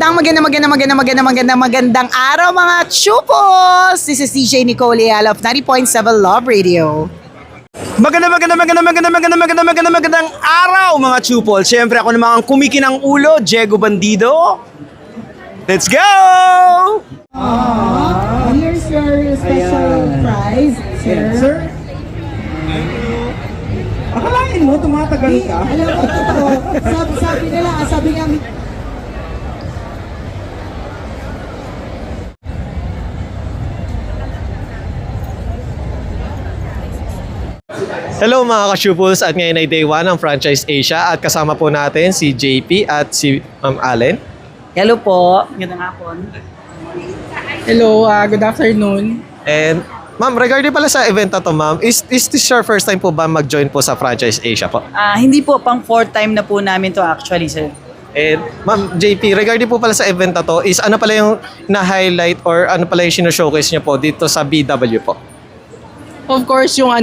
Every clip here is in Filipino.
Magandang araw mga chupos! This is DJ Nicole Leal of 90.7 Love Radio. Magandang araw mga chupol. Siyempre ako naman ang kumikinang ulo, Diego Bandido. Let's go! Here's your special prize, sir. Akalain mo, tumatagal ka? Alam ko totoo. Sabi nila, sabi nga, Hello mga ka-Shupuls, at ngayon ay day 1 ng Franchise Asia at kasama po natin si JP at si Ma'am Allen. hello po. Magandang hapon. Hello, good afternoon. And Ma'am, regarding pala sa event na to, Ma'am, is this your first time po ba mag-join po sa Franchise Asia po? Hindi po, pang fourth time na po namin to actually, sir. And Ma'am JP, regarding po pala sa event na to, is ano pala yung na-highlight or ano pala yung sino-showcase niyo po dito sa BW po? Of course, yung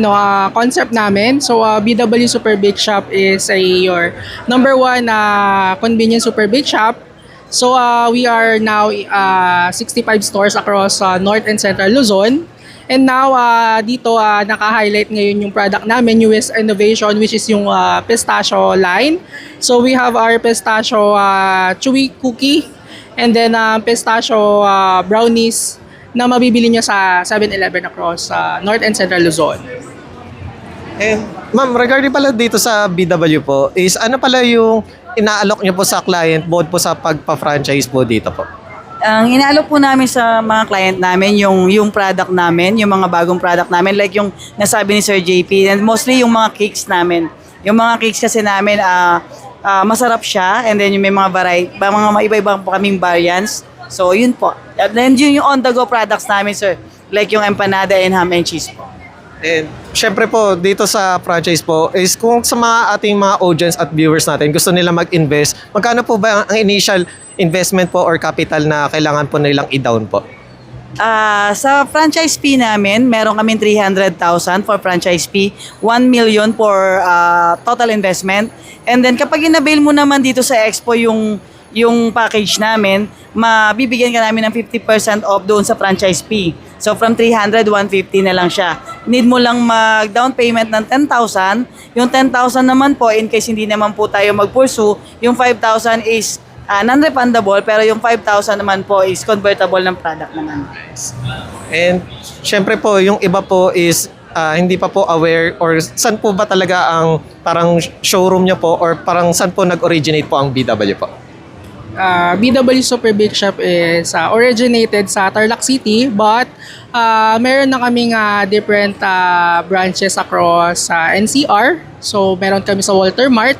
concept namin. So, BW Super Big Shop is your number one convenience super big shop. So, we are now 65 stores across North and Central Luzon. And now, dito naka-highlight ngayon yung product namin, newest innovation, which is yung pistachio line. So, we have our pistachio chewy cookie and then pistachio brownies na mabibili nyo sa 7-Eleven across North and Central Luzon. And Ma'am, regarding pala dito sa BW po, is ano pala yung inaalok nyo po sa client both po sa pagpa-franchise po dito po? Ang inaalok po namin sa mga client namin yung product namin, yung mga bagong product namin, like yung nasabi ni Sir JP, and mostly yung mga cakes namin. Yung mga cakes kasi namin masarap siya, and then yung may mga variety, mga iba-ibang po kaming variants. So yun po. And then yun yung on-the-go products namin, sir. Like yung empanada and ham and cheese po. And syempre po, dito sa franchise po, is kung sa mga ating mga audience at viewers natin, gusto nila mag-invest, magkano po ba ang initial investment po or capital na kailangan po nilang i-down po? Sa franchise fee namin, meron kami 300,000 for franchise fee, 1 million for total investment. And then kapag in-avail mo naman dito sa Expo yung package namin, mabibigyan ka namin ng 50% off doon sa franchise fee. So from 300, 150 na lang siya. Need mo lang mag-down payment ng 10,000. Yung 10,000 naman po, in case hindi naman po tayo mag-pursue, yung 5,000 is non-refundable, pero yung 5,000 naman po is convertible ng product naman. And syempre po, yung iba po is hindi pa po aware or saan po ba talaga ang parang showroom niya po or parang saan po nag-originate po ang BW po? BW Super Big Shop is originated sa Tarlac City, but meron na kaming different branches across NCR. So meron kami sa Walter Mart,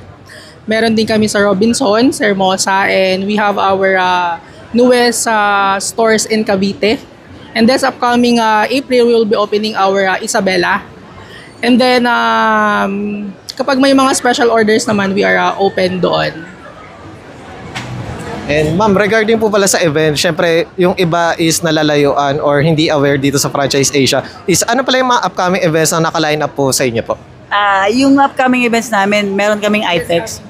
meron din kami sa Robinson, sa Hermosa, and we have our newest stores in Cavite. And this upcoming April, we will be opening our Isabela. And then kapag may mga special orders naman, we are open doon. And Ma'am, regarding po pala sa event, syempre yung iba is nalalayuan or hindi aware dito sa Franchise Asia, is ano pala yung mga upcoming events na naka-line up po sa inyo po? Yung upcoming events namin, meron kaming IFEX.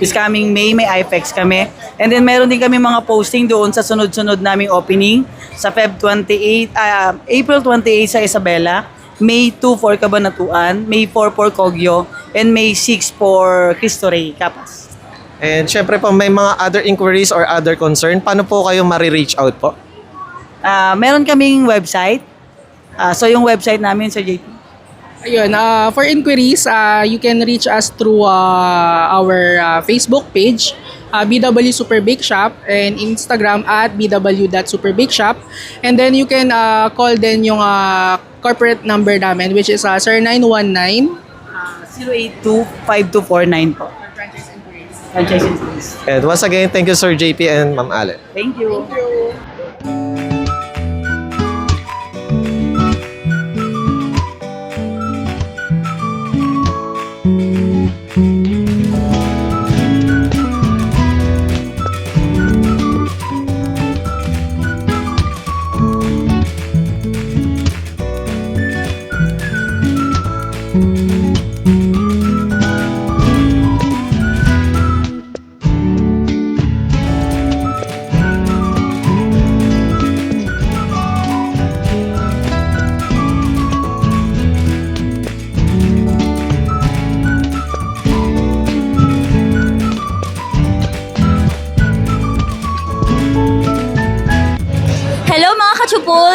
This coming May, may IFEX kami. And then meron din kami mga posting doon sa sunod-sunod naming opening. Sa April 28 sa Isabela, May 2 for Cabanatuan, May 4 for Kogyo, and May 6 for Cristo Rey, Capas. And syempre po, may mga other inquiries or other concern, paano po kayo mari-reach out po? Meron kaming website. So yung website namin sa JP. Ayun, for inquiries, you can reach us through our Facebook page, BW Super Big Shop, and Instagram at bw.superbigshop. And then you can call din yung corporate number namin, which is 0919 082-5249 po. Franchise inquiries. And once again, thank you Sir JP and Ma'am Allen. Thank you.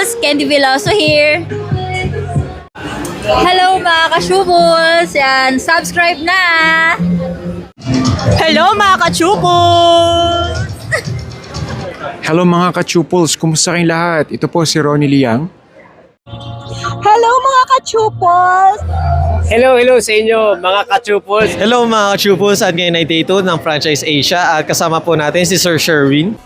ka-Chupos, Candy Veloso here. Hello mga ka-Chupos, yan, subscribe na! Hello mga ka-Chupos! Hello mga ka-Chuples, kumusta kayong lahat? Ito po si Ronnie Liang. Hello mga ka-Chupos! Hello sa inyo mga ka-Chupos. Hello mga ka-Chupos at ngayon ay day 2 ng Franchise Asia at kasama po natin si Sir Sherwin.